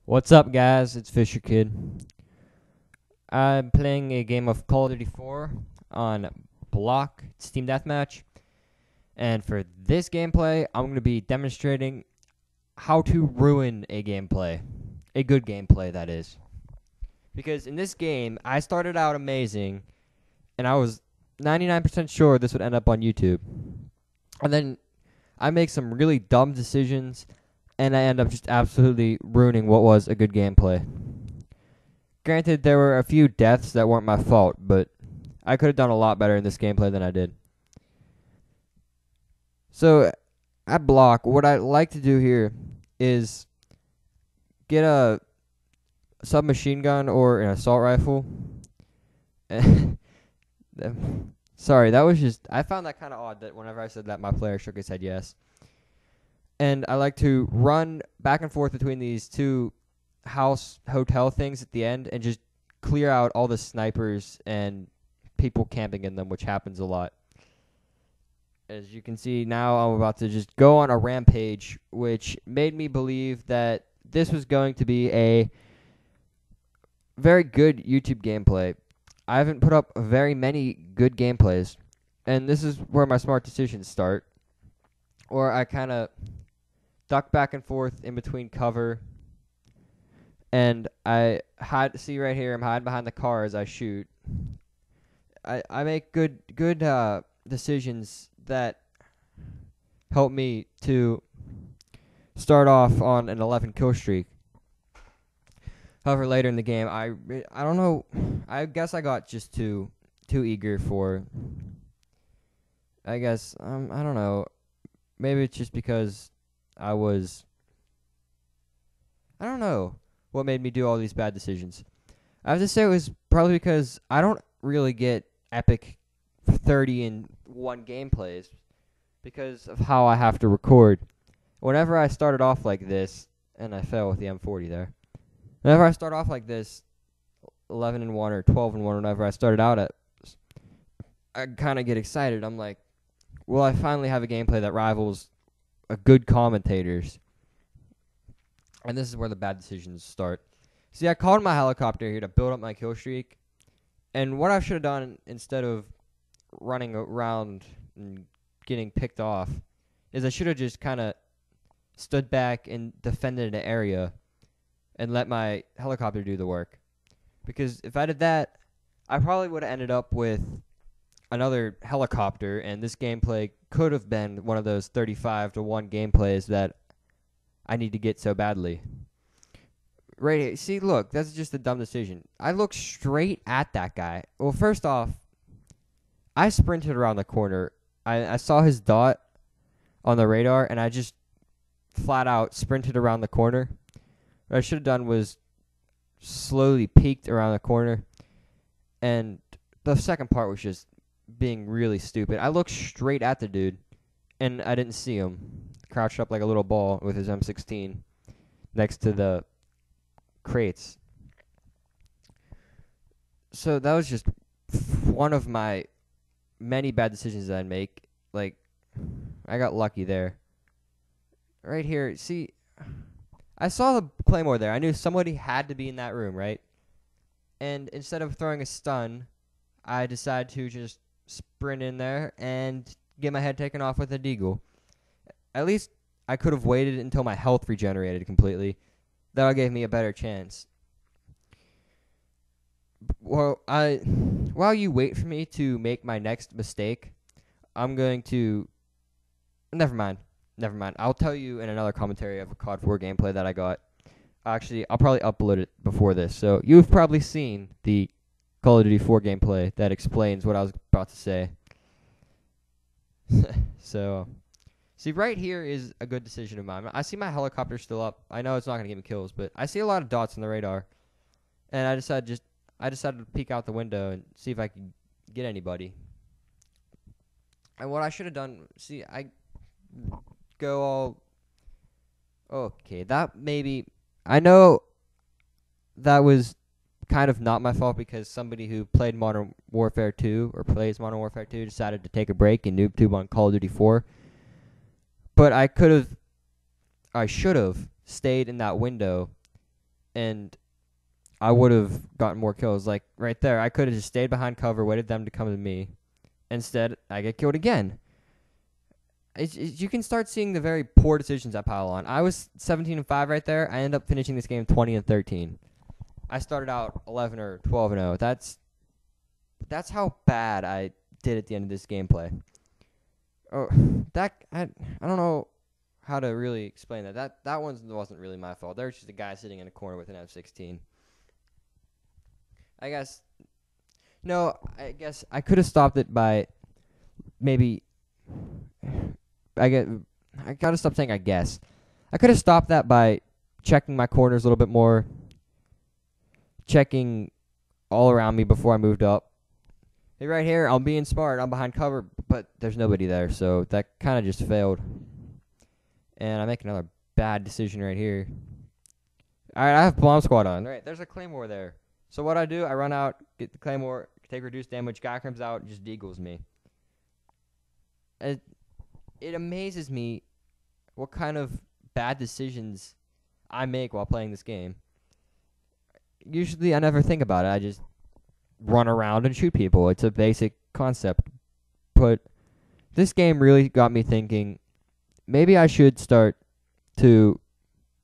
What's up, guys? It's Fisher Kid. I'm playing a game of Call of Duty 4 on Block Steam Deathmatch. And for this gameplay, I'm going to be demonstrating how to ruin a gameplay. A good gameplay, that is. Because in this game, I started out amazing, and I was 99% sure this would end up on YouTube. And then I make some really dumb decisions, and I end up just absolutely ruining what was a good gameplay. Granted, there were a few deaths that weren't my fault, but I could have done a lot better in this gameplay than I did. So, at Block, what I like to do here is get a submachine gun or an assault rifle. Sorry, that was just... I found that kind of odd that whenever I said that, my player shook his head yes. And I like to run back and forth between these two hotel things at the end and just clear out all the snipers and people camping in them, which happens a lot. As you can see now, I'm about to just go on a rampage, which made me believe that this was going to be a very good YouTube gameplay. I haven't put up very many good gameplays, and this is where my smart decisions start, or I kind of duck back and forth in between cover, and I hide. See right here, I'm hiding behind the car as I shoot. I make good decisions that help me to start off on an 11 kill streak. However, later in the game, I don't know. I guess I got just too eager for. I guess I don't know. Maybe it's just because I don't know what made me do all these bad decisions. I have to say it was probably because I don't really get epic 30-in-1 gameplays because of how I have to record. Whenever I started off like this, and I fell with the M40 there. Whenever I start off like this, 11-in-1 or 12-in-1, whenever I started out at, I kind of get excited. I'm like, will I finally have a gameplay that rivals a good commentator's? And this is where the bad decisions start. See, I called my helicopter here to build up my kill streak. And what I should have done instead of running around and getting picked off is I should have just kind of stood back and defended an area and let my helicopter do the work. Because if I did that, I probably would have ended up with another helicopter, and this gameplay could have been one of those 35-to-1 gameplays that I need to get so badly. Right here. See, look, that's just a dumb decision. I looked straight at that guy. Well, first off, I sprinted around the corner. I saw his dot on the radar, and I just flat out sprinted around the corner. What I should have done was slowly peeked around the corner, and the second part was just being really stupid. I looked straight at the dude, and I didn't see him. Crouched up like a little ball with his M16 next to the crates. So that was just one of my many bad decisions that I'd make. Like, I got lucky there. Right here, see, I saw the claymore there. I knew somebody had to be in that room, right? And instead of throwing a stun, I decided to just sprint in there and get my head taken off with a deagle. At least I could have waited until my health regenerated completely. That gave me a better chance. Well, while you wait for me to make my next mistake, I'm going to... Never mind. I'll tell you in another commentary of a COD4 gameplay that I got. Actually, I'll probably upload it before this. So you've probably seen the Call of Duty 4 gameplay that explains what I was about to say. So, see, right here is a good decision of mine. I see my helicopter still up. I know it's not going to give me kills, but I see a lot of dots on the radar. And I decided to peek out the window and see if I could get anybody. And what I should have done, see, I go all... Okay, that maybe... I know that was kind of not my fault because somebody who played Modern Warfare 2 or plays Modern Warfare 2 decided to take a break and noob tube on Call of Duty 4. But I should have stayed in that window and I would have gotten more kills. Like right there, I could have just stayed behind cover, waited them to come to me. Instead, I get killed again. You can start seeing the very poor decisions I pile on. I was 17-5 right there. I end up finishing this game 20-13. I started out 11 or 12-0. That's how bad I did at the end of this gameplay. Oh, I don't know how to really explain that. That one wasn't really my fault. There was just a guy sitting in a corner with an F-16. I guess I could have stopped it by maybe. I gotta stop saying I guess. I could have stopped that by checking my corners a little bit more, checking all around me before I moved up. Hey, right here, I'm being smart. I'm behind cover, but there's nobody there, so that kind of just failed. And I make another bad decision right here. All right, I have bomb squad on. All right, there's a claymore there. So what I do, I run out, get the claymore, take reduced damage. Guy comes out, and just deagles me. It amazes me what kind of bad decisions I make while playing this game. Usually I never think about it. I just run around and shoot people. It's a basic concept. But this game really got me thinking, maybe I should start to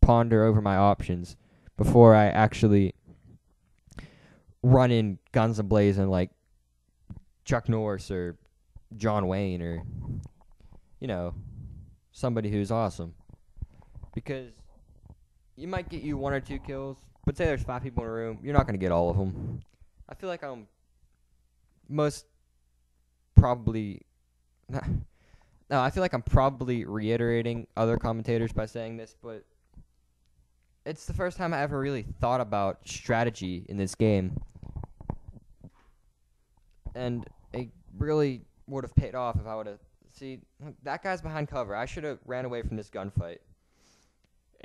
ponder over my options before I actually run in guns a-blazing like Chuck Norris or John Wayne or, somebody who's awesome. Because you might get you 1 or 2 kills, but say there's 5 people in a room, you're not going to get all of them. I feel like I'm most probably... No, I feel like I'm probably reiterating other commentators by saying this, but it's the first time I ever really thought about strategy in this game. And it really would have paid off if I would have... See, that guy's behind cover. I should have ran away from this gunfight.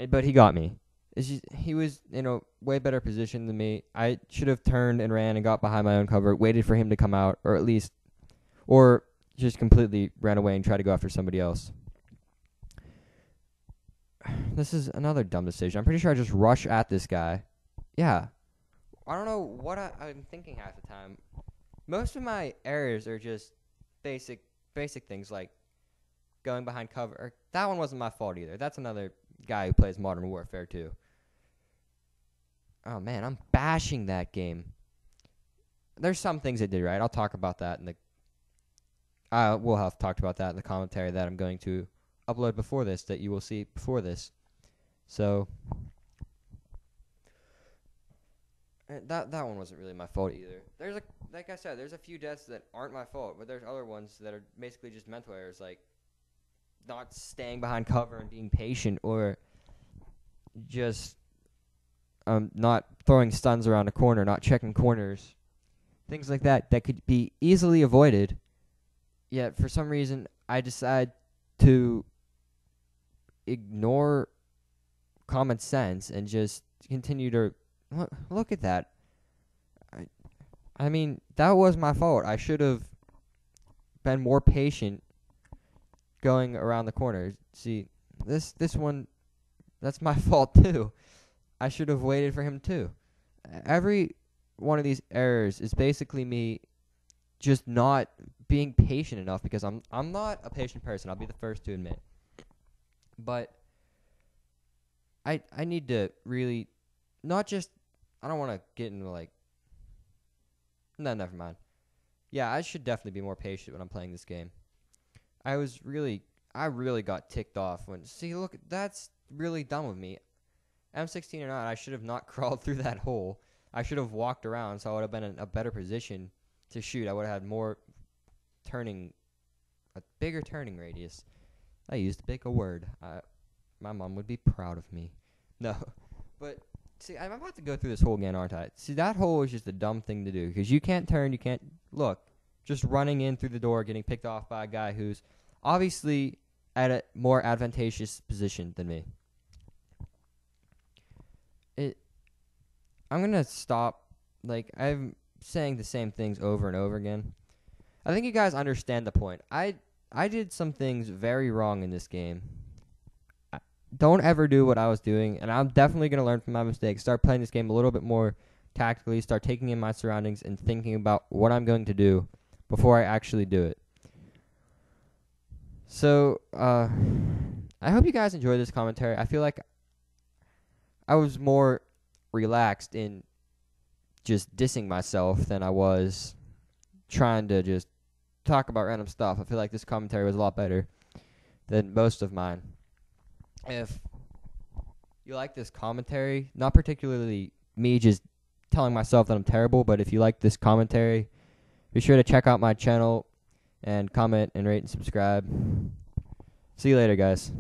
But he got me. He was in a way better position than me. I should have turned and ran and got behind my own cover, waited for him to come out, or just completely ran away and tried to go after somebody else. This is another dumb decision. I'm pretty sure I just rush at this guy. Yeah. I don't know what I'm thinking half the time. Most of my errors are just basic things like going behind cover. That one wasn't my fault either. That's another guy who plays Modern Warfare 2. Oh man, I'm bashing that game. There's some things it did right. I'll talk about that we'll have talked about that in the commentary that I'm going to upload before this, that you will see before this. So that one wasn't really my fault either. Like I said, there's a few deaths that aren't my fault, but there's other ones that are basically just mental errors, like not staying behind cover and being patient, or just not throwing stuns around a corner, not checking corners, things like that could be easily avoided. Yet for some reason, I decide to ignore common sense and just continue to look at that. I mean, that was my fault. I should have been more patient going around the corner. See, this one, that's my fault too. I should have waited for him too. Every one of these errors is basically me just not being patient enough, because I'm not a patient person. I'll be the first to admit. But I need to really not just... I don't want to get into No, never mind. Yeah, I should definitely be more patient when I'm playing this game. I really got ticked off when... See, look, that's really dumb of me. M16 or not, I should have not crawled through that hole. I should have walked around, so I would have been in a better position to shoot. I would have had a bigger turning radius. I used a bigger word. My mom would be proud of me. No, but... See, I'm about to go through this hole again, aren't I? See, that hole is just a dumb thing to do, because you can't turn, you can't look. Just running in through the door, getting picked off by a guy who's obviously at a more advantageous position than me. I'm going to stop. I'm saying the same things over and over again. I think you guys understand the point. I did some things very wrong in this game. don't ever do what I was doing, and I'm definitely going to learn from my mistakes. Start playing this game a little bit more tactically, start taking in my surroundings and thinking about what I'm going to do before I actually do it. So, I hope you guys enjoyed this commentary. I feel like I was more relaxed in just dissing myself than I was trying to just talk about random stuff. I feel like this commentary was a lot better than most of mine. If you like this commentary, not particularly me just telling myself that I'm terrible, but if you like this commentary, be sure to check out my channel and comment and rate and subscribe. See you later, guys.